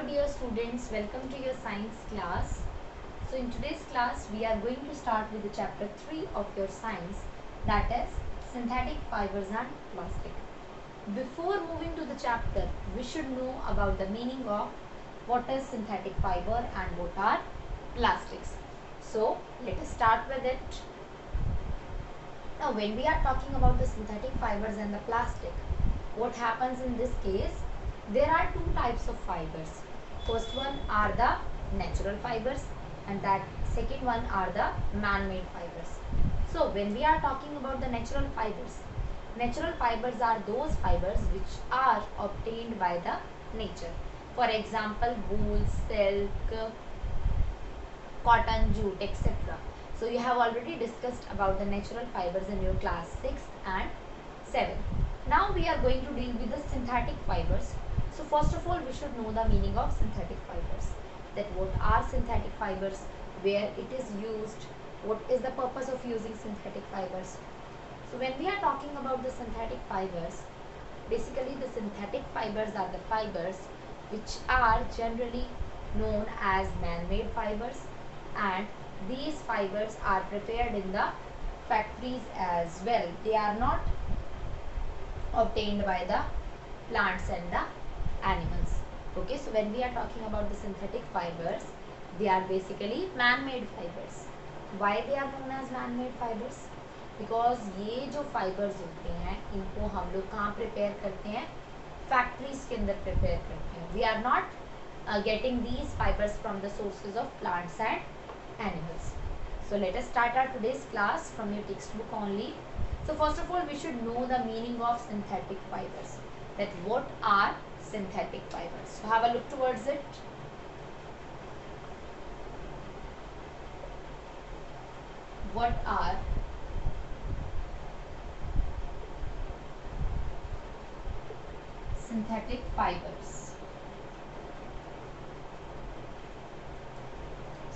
Hello dear students, welcome to your science class. So in today's class we are going to start with the chapter 3 of your science, that is synthetic fibers and plastic. Before moving to the chapter, we should know about the meaning of what is synthetic fiber and what are plastics. So let us start with it. Now when we are talking about the synthetic fibers and the plastic, what happens in this case? There are two types of fibers. First one are the natural fibers and that second one are the man-made fibers. So when we are talking about the natural fibers are those fibers which are obtained by the nature. For example, wool, silk, cotton, jute, etc. So you have already discussed about the natural fibers in your class 6 and 7. Now we are going to deal with the synthetic fibers. So first of all, we should know the meaning of synthetic fibers. That what are synthetic fibers, where it is used, what is the purpose of using synthetic fibers. So when we are talking about the synthetic fibers, basically the synthetic fibers are the fibers which are generally known as man-made fibers, and these fibers are prepared in the factories as well. They are not obtained by the plants and the animals. Okay, so when we are talking about the synthetic fibers, they are basically man-made fibers. Why they are known as man-made fibers? Because ये जो fibers होते हैं इनको हम लोग कहाँ prepare करते हैं? Factories के अंदर prepare करते हैं. We are not getting these fibers from the sources of plants and animals. So let us start our today's class from your textbook only. So first of all, we should know the meaning of synthetic fibers. That what are synthetic fibers? So have a look towards it. What are synthetic fibers?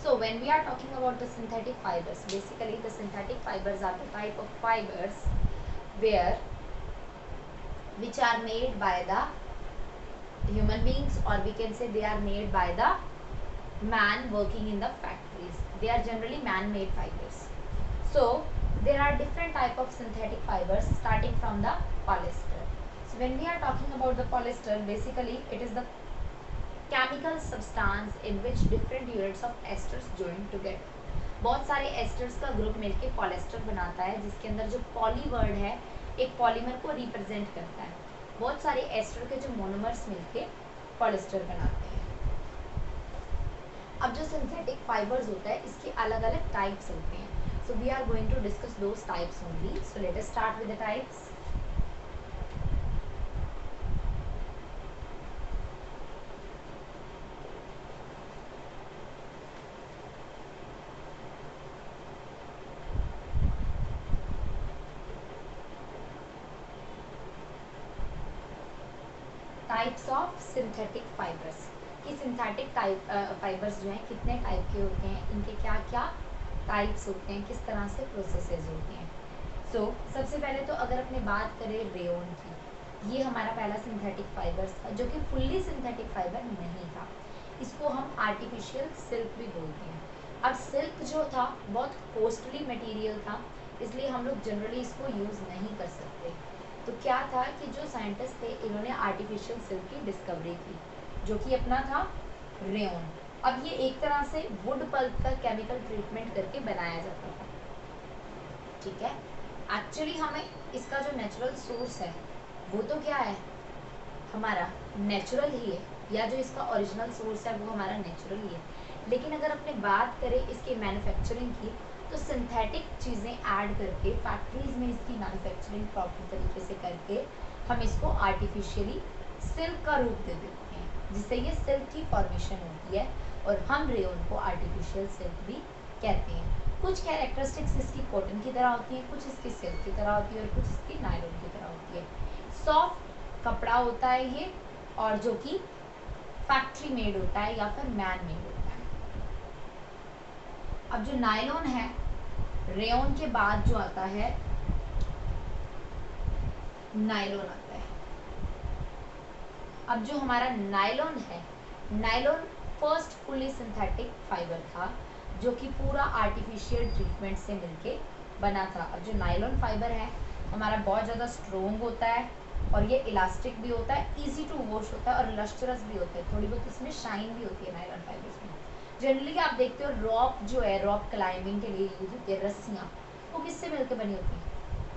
So when we are talking about the synthetic fibers, basically the synthetic fibers are the type of fibers which are made by the human beings, or we can say they are made by the man working in the factories. They are generally man-made fibers. So there are different type of synthetic fibers starting from the polyester. So when we are talking about the polyester, basically it is the chemical substance in which different units of esters join together. बहुत सारे asters का group मिलके polyester बनाता है, जिसके अंदर जो poly word है एक पॉलीमर को रिप्रेजेंट करता है. बहुत सारे एस्टर के जो मोनोमर्स मिलके पॉलिएस्टर बनाते हैं. अब जो सिंथेटिक फाइबर्स होता है इसके अलग अलग टाइप्स होते हैं. So we are going to discuss those types only. So let us start with the types. Types of synthetic fibres. कि सिंथेटिक टाइप फाइबर्स जो हैं कितने टाइप के होते हैं, इनके क्या क्या टाइप्स होते हैं, किस तरह से प्रोसेसेस होते हैं. सो सबसे पहले तो अगर अपने बात करें रेयन की, ये हमारा पहला सिंथेटिक फाइबर्स था जो कि फुल्ली सिंथेटिक फाइबर नहीं था. इसको हम आर्टिफिशियल सिल्क भी बोलते हैं. अब सिल्क जो था बहुत कॉस्टली मटेरियल था, इसलिए हम लोग जनरली इसको यूज़ नहीं कर सकते. तो क्या था कि जो साइंटिस्ट थे इन्होंने आर्टिफिशियल सिल्क की डिस्कवरी की, जो कि अपना था रेयन. अब ये एक तरह से वुड पल्प का केमिकल ट्रीटमेंट करके बनाया जाता था. ठीक है, एक्चुअली हमें इसका जो नेचुरल सोर्स है वो तो क्या है, हमारा नेचुरल ही है, या जो इसका ओरिजिनल सोर्स है वो हमारा नेचुरल ही है. लेकिन अगर अपने बात करें इसकी मैन्युफैक्चरिंग की, तो सिंथेटिक चीज़ें ऐड करके फैक्ट्रीज में इसकी मैन्युफैक्चरिंग प्रॉपर तरीके से करके हम इसको आर्टिफिशियली सिल्क का रूप दे देते हैं, जिससे ये सिल्क की फॉर्मेशन होती है, और हम रेयन को आर्टिफिशियल सिल्क भी कहते हैं. कुछ कैरेक्टरिस्टिक्स इसकी कॉटन की तरह होती हैं, कुछ इसकी सिल्क की तरह होती है, और कुछ इसकी नायलॉन की तरह होती है. सॉफ्ट कपड़ा होता है ये, और जो कि फैक्ट्री मेड होता है या फिर मैन मेड होता है. अब जो नायलॉन है, रेयन के बाद जो आता है नायलॉन आता है. अब जो हमारा नायलॉन है nylon first fully synthetic fibre था जो कि पूरा आर्टिफिशियल ट्रीटमेंट से मिलके बना था। अब जो नायलॉन फाइबर है हमारा बहुत ज़्यादा स्ट्रोंग होता है और ये इलास्टिक भी होता है, इजी टू वॉश होता है और लस्ट्रस भी होता है, थोड़ी बहुत इसमें शाइन भी होती है नायलॉन फाइबर्स में। जनरली आप देखते हो रॉक जो है, रॉक क्लाइंबिंग के लिए यूज होती है रस्सियाँ, वो किससे मिलकर बनी होती हैं?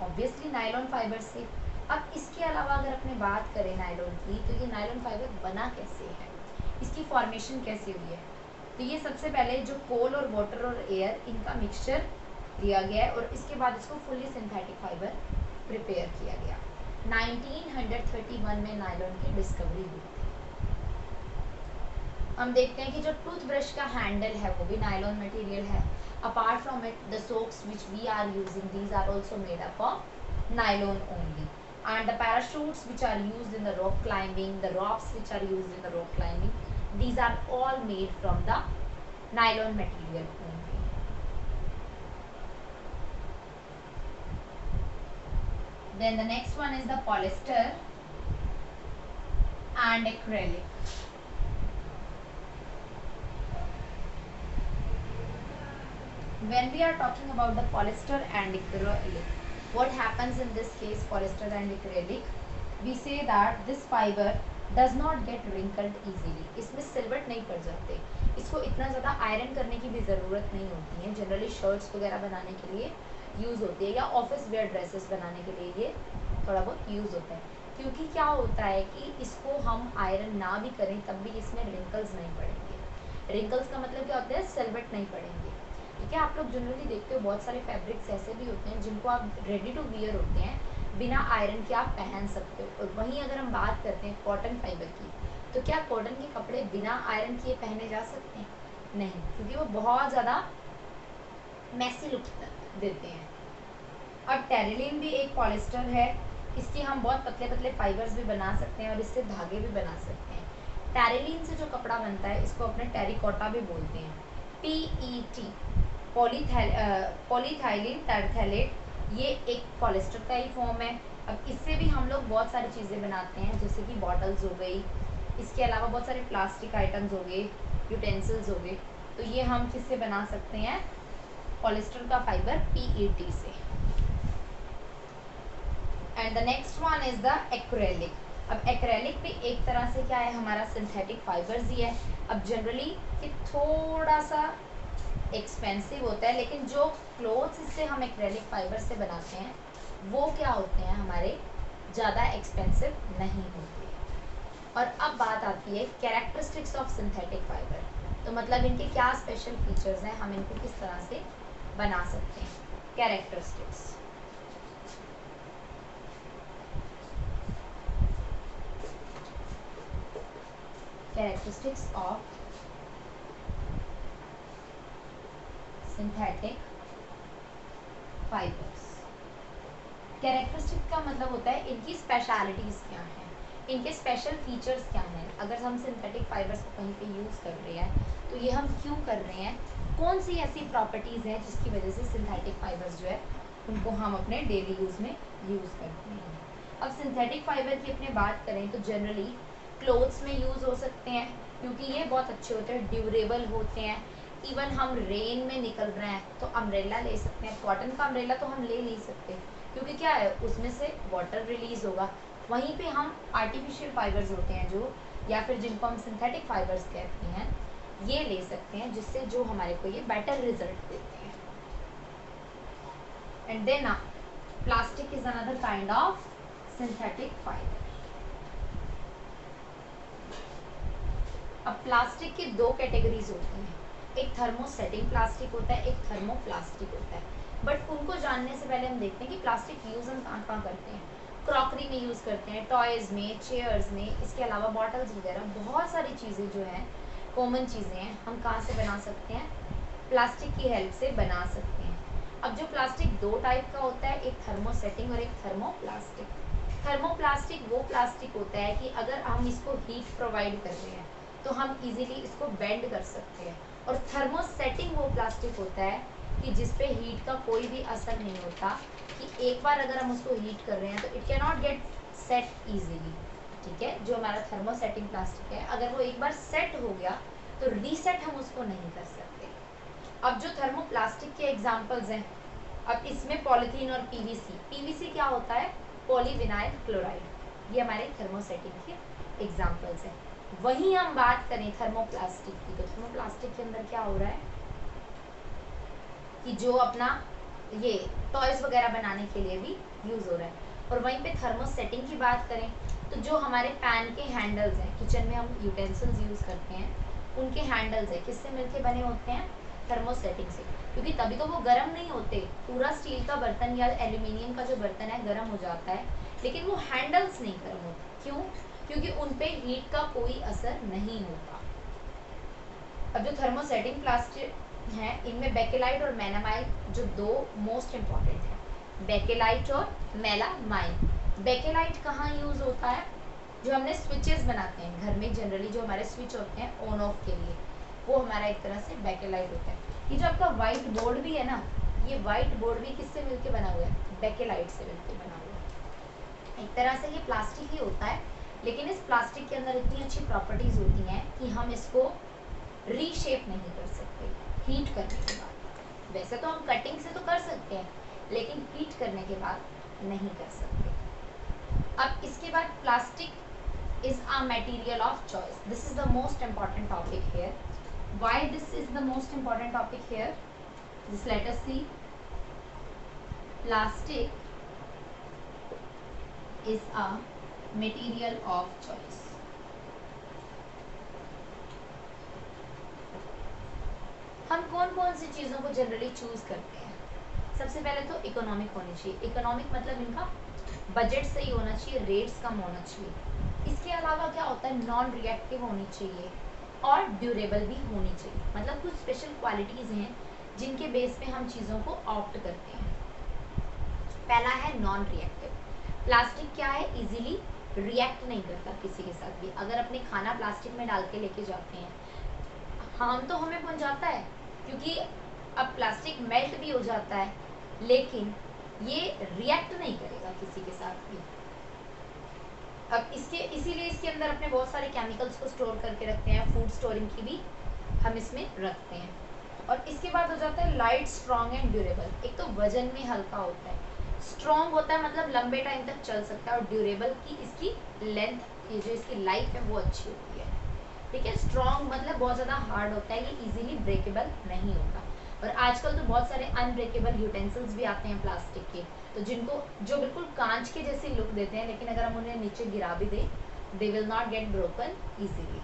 ऑब्वियसली नायलॉन फाइबर से। अब इसके अलावा अगर अपने बात करें नायलॉन की, तो ये नायलॉन फाइबर बना कैसे है, इसकी फॉर्मेशन कैसे हुई है? तो ये सबसे पहले जो कोल और वाटर और एयर इनका मिक्सचर लिया गया है और इसके बाद इसको फुल्ली सिंथेटिक फाइबर प्रिपेयर किया गया। 1931 में नायलॉन की डिस्कवरी हुई थी। हम देखते हैं कि जो टूथब्रश का हैंडल है वो भी नायलॉन मटेरियल है। Apart from it the socks which we are using these are also made up of nylon only, and the parachutes which are used in the rock climbing, the ropes which are used in the rock climbing, these are all made from the nylon material only. Then the next one is the polyester and acrylic. When we are talking about the polyester and acrylic, what happens in this case, polyester and acrylic, we say that this fiber does not get wrinkled easily. इसमें सिलवट नहीं पड़ जाते, इसको इतना ज़्यादा iron करने की भी ज़रूरत नहीं होती है। जनरली शर्ट्स वगैरह बनाने के लिए यूज़ होती है या ऑफिस वेयर ड्रेसेस बनाने के लिए ये थोड़ा बहुत यूज़ होता है। क्योंकि क्या होता है कि इसको हम आयरन ना भी करें तब भी इसमें रिंकल्स नहीं पड़ेंगे। रिंकल्स का मतलब क्या होता है? सिलवट नहीं पड़ेंगे। ठीक है, आप लोग जनरली देखते हो बहुत सारे फैब्रिक्स ऐसे भी होते हैं जिनको आप रेडी टू वियर होते हैं, बिना आयरन के आप पहन सकते हो। और वहीं अगर हम बात करते हैं कॉटन फाइबर की, तो क्या कॉटन के कपड़े बिना आयरन किए पहने जा सकते हैं? नहीं, क्योंकि वो बहुत ज़्यादा मैसी लुक देते हैं। अब टेरिलिन भी एक पॉलिस्टर है, इसके हम बहुत पतले पतले फाइबर्स भी बना सकते हैं और इससे धागे भी बना सकते हैं। टेरिलिन से जो कपड़ा बनता है इसको अपने टेरिकोटा भी बोलते हैं, PET, पॉलीथाइलिन टेरथैलेट, ये एक पॉलिस्टर का ही फॉर्म है। अब इससे भी हम लोग बहुत सारी चीज़ें बनाते हैं, जैसे कि बॉटल्स हो गई, इसके अलावा बहुत सारे प्लास्टिक आइटम्स हो गए, यूटेंसिल्स हो गए, तो ये हम किससे बना सकते हैं? पॉलिस्टर का फाइबर PET से। And the next one is the acrylic. अब एक्रेलिक भी एक तरह से क्या है, हमारा सिंथेटिक फाइबर्स ही है। अब जनरली ये थोड़ा सा एक्सपेंसिव होता है, लेकिन जो क्लोथ्स इससे हम एक्रेलिक फाइबर से बनाते हैं वो क्या होते हैं, हमारे ज़्यादा एक्सपेंसिव नहीं होते। और अब बात आती है कैरेक्टरिस्टिक्स ऑफ सिंथेटिक फाइबर, तो मतलब इनके क्या स्पेशल फीचर्स हैं, हम इनको किस तरह से बना सकते हैं। Characteristics, characteristics of synthetic fibres. Characteristic का मतलब होता है इनकी स्पेशलिटीज़ क्या हैं, इनके स्पेशल फीचर्स क्या हैं। अगर हम सिंथेटिक फाइबर्स को कहीं पे यूज़ कर रहे हैं तो ये हम क्यों कर रहे हैं, कौन सी ऐसी प्रॉपर्टीज़ हैं जिसकी वजह से सिंथेटिक फाइबर्स जो है उनको हम अपने डेली यूज़ में यूज़ करते हैं। अब सिंथेटिक फाइबर की अपने बात करें तो जनरली क्लोथ्स में यूज़ हो सकते हैं, क्योंकि ये बहुत अच्छे होते हैं, ड्यूरेबल होते हैं। इवन हम रेन में निकल रहे हैं तो अम्ब्रेला ले सकते हैं, कॉटन का अम्ब्रेला तो हम ले नहीं सकते, क्योंकि क्या है उसमें से वाटर रिलीज होगा। वहीं पे हम आर्टिफिशियल फाइबर्स होते हैं जो, या फिर जिनको हम सिंथेटिक फाइबर्स कहते हैं, ये ले सकते हैं, जिससे जो हमारे को ये बेटर रिजल्ट देते हैं। And then plastic is another kind of synthetic fibre. अब प्लास्टिक की दो कैटेगरीज होती हैं, एक थर्मोसेटिंग प्लास्टिक होता है, एक थर्मोप्लास्टिक होता है। बट उनको जानने से पहले हम देखते हैं कि प्लास्टिक यूज़ हम कहाँ कहाँ करते हैं। क्रॉकरी में यूज़ करते हैं, टॉयज़ में, चेयर्स में, इसके अलावा बॉटल्स वगैरह बहुत सारी चीज़ें जो हैं, कॉमन चीज़ें हैं, हम कहाँ से बना सकते हैं, प्लास्टिक की हेल्प से बना सकते हैं। अब जो प्लास्टिक दो टाइप का होता है, एक थर्मोसेटिंग और एक थर्मोप्लास्टिक। थर्मोप्लास्टिक वो प्लास्टिक होता है कि अगर हम इसको हीट प्रोवाइड कर रहे हैं तो हम इजीली इसको बेंड कर सकते हैं। और थर्मोसेटिंग वो प्लास्टिक होता है कि जिस पे हीट का कोई भी असर नहीं होता, कि एक बार अगर हम उसको हीट कर रहे हैं तो it can not get set easily. Plastic है, जो हमारा थर्मोसेटिंग प्लास्टिक है, अगर वो एक बार सेट हो गया तो रीसेट हम उसको नहीं कर सकते। अब जो थर्मोप्लास्टिक के एग्जांपल्स हैं, अब इसमें पॉलीथीन और पीवीसी क्या होता है, पॉलीविनाइल क्लोराइड, ये हमारे थर्मोसेटिंग के एग्जांपल्स हैं। वहीं हम बात करें थर्मोप्लास्टिक की, तो थर्मोप्लास्टिक के अंदर क्या हो रहा है कि जो अपना ये टॉयज वगैरह बनाने के लिए भी यूज हो रहा है। और वहीं पे थर्मोसेटिंग की बात करें तो जो हमारे पैन के हैंडल्स हैं, किचन में हम यूटेंसिल्स यूज करते हैं, उनके हैंडल्स है किससे मिलके बने होते हैं, थर्मोसेटिंग से, क्योंकि तभी तो वो गर्म नहीं होते। पूरा स्टील का बर्तन या एल्यूमिनियम का जो बर्तन है गर्म हो जाता है, लेकिन वो हैंडल्स नहीं गर्म होते। क्यों? क्योंकि उन पे हीट का कोई असर नहीं होता। अब जो थर्मोसेटिंग प्लास्टिक है, इनमें बेकेलाइट और मेलामाइन जो दो मोस्ट इंपॉर्टेंट है, बेकेलाइट और मेलामाइन। बेकेलाइट कहाँ यूज होता है, जो हमने स्विचेस बनाते हैं घर में, जनरली जो हमारे स्विच होते हैं ऑन ऑफ के लिए, वो हमारा एक तरह से बेकेलाइट होता है। ये जो आपका व्हाइट बोर्ड भी है ना, ये व्हाइट बोर्ड भी किससे मिलके बना हुआ है, बेकेलाइट से मिलके बना हुआ है। एक तरह से ये प्लास्टिक ही होता है, लेकिन इस प्लास्टिक के अंदर इतनी अच्छी प्रॉपर्टीज होती हैं कि हम इसको रीशेप नहीं कर सकते हीट करने के बाद। वैसे तो हम कटिंग से तो कर सकते हैं, लेकिन हीट करने के बाद नहीं कर सकते। अब इसके बाद plastic is a material of choice. This is the most important topic here. Why this is the most important topic here? Just let us see. Plastic is a material of choice. हम कौन कौन सी चीज़ों को generally choose करते हैं? सबसे पहले तो इकोनॉमिक होनी चाहिए। इकोनॉमिक मतलब इनका बजट सही होना चाहिए, रेट्स कम होना चाहिए। इसके अलावा क्या होता है, नॉन रिएक्टिव होनी चाहिए और ड्यूरेबल भी होनी चाहिए। मतलब कुछ स्पेशल क्वालिटीज़ हैं जिनके बेस पे हम चीज़ों को ऑप्ट करते हैं। पहला है नॉन रिएक्टिव। प्लास्टिक क्या है, इजीली रिएक्ट नहीं करता किसी के साथ भी। अगर अपने खाना प्लास्टिक में डाल के लेके जाते हैं, हार्म तो हमें पहुंचाता है, क्योंकि अब प्लास्टिक मेल्ट भी हो जाता है, लेकिन ये रिएक्ट नहीं करेगा किसी के साथ भी। अब इसीलिए इसके अंदर अपने बहुत सारे केमिकल्स को स्टोर करके रखते हैं। फूड स्टोरिंग की भी हम इसमें रखते हैं। और इसके बाद हो जाता है लाइट, स्ट्रॉन्ग एंड ड्यूरेबल। एक तो वजन में हल्का होता है, स्ट्रॉन्ग होता है मतलब लंबे टाइम तक चल सकता है, और ड्यूरेबल की इसकी लेंथ, ये जो इसकी लाइफ है वो अच्छी होती है। ठीक है, स्ट्रॉन्ग मतलब बहुत ज़्यादा हार्ड होता है, ये इजीली ब्रेकेबल नहीं होता। और आजकल तो बहुत सारे अनब्रेकेबल यूटेंसिल्स भी आते हैं प्लास्टिक के, तो जो बिल्कुल कांच के जैसी लुक देते हैं, लेकिन अगर हम उन्हें नीचे गिरा भी दें, they will not get broken easily.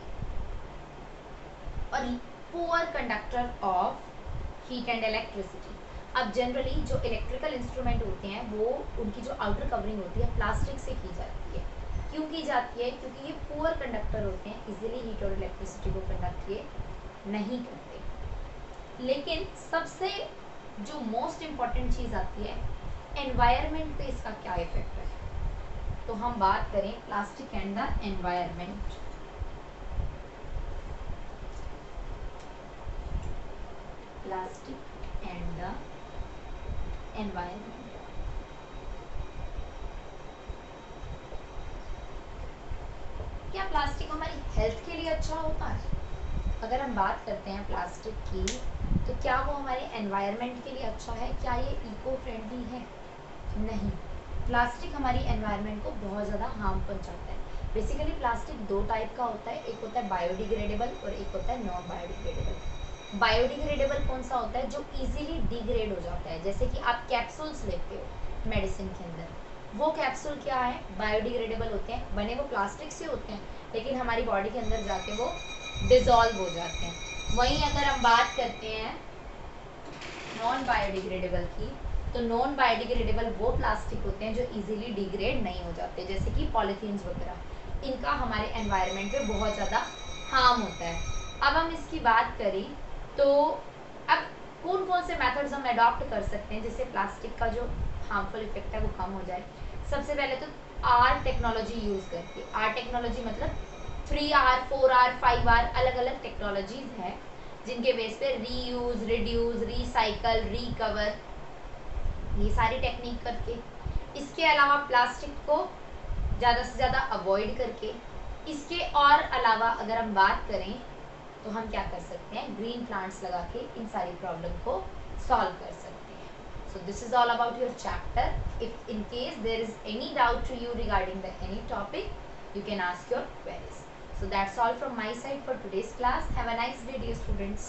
और poor conductor of heat and electricity. अब जनरली जो इलेक्ट्रिकल इंस्ट्रूमेंट होते हैं, वो उनकी जो आउटर कवरिंग होती है प्लास्टिक से की जाती है। क्यों की जाती है? क्योंकि ये पुअर कंडक्टर होते हैं, इजीली हीट और इलेक्ट्रिसिटी को कंडक्ट ये नहीं करते। लेकिन सबसे जो मोस्ट इम्पॉर्टेंट चीज़ आती है, एनवायरनमेंट पे इसका क्या इफेक्ट है। तो हम बात करें plastic and the environment. Plastic and the environment. क्या प्लास्टिक हमारी हेल्थ के लिए अच्छा होता है? अगर हम बात करते हैं प्लास्टिक की, तो क्या वो हमारे एनवायरनमेंट के लिए अच्छा है? क्या ये इको फ्रेंडली है? नहीं। प्लास्टिक हमारी एनवायरनमेंट को बहुत ज़्यादा हार्म पहुंचाता है। बेसिकली प्लास्टिक दो टाइप का होता है, एक होता है बायोडिग्रेडेबल और एक होता है नॉन बायोडिग्रेडेबल। बायोडिग्रेडेबल कौन सा होता है? जो इजीली डिग्रेड हो जाता है। जैसे कि आप कैप्सूल्स लेते हो मेडिसिन के अंदर, वो कैप्सूल क्या है, बायोडिग्रेडेबल होते हैं, बने वो प्लास्टिक से होते हैं, लेकिन हमारी बॉडी के अंदर जाके वो डिसॉल्व हो जाते हैं। वहीं अगर हम बात करते हैं नॉन बायोडिग्रेडेबल की, तो नॉन बायोडिग्रेडेबल वो प्लास्टिक होते हैं जो इजीली डिग्रेड नहीं हो जाते, जैसे कि पॉलीथीन्स वगैरह। इनका हमारे एनवायरनमेंट पे बहुत ज़्यादा हार्म होता है। अब हम इसकी बात करें तो अब कौन कौन से मेथड्स हम अडॉप्ट कर सकते हैं जिससे प्लास्टिक का जो हार्मफुल इफेक्ट है वो कम हो जाए। सबसे पहले तो आर टेक्नोलॉजी यूज़ करके, आर टेक्नोलॉजी मतलब 3R 4R 5R अलग अलग टेक्नोलॉजीज है जिनके बेस पे रीयूज, रिड्यूस, रीसाइकल, रिकवर, ये सारी टेक्निक करके। इसके अलावा प्लास्टिक को ज़्यादा से ज़्यादा अवॉइड करके। इसके और अलावा अगर हम बात करें तो हम क्या कर सकते हैं, ग्रीन प्लांट्स लगा के इन सारी प्रॉब्लम को सॉल्व कर सकते हैं। So this is all about your chapter. If in case there is any doubt to you regarding the any topic, you can ask your queries. So that's all from my side for today's class. Have a nice day, dear students.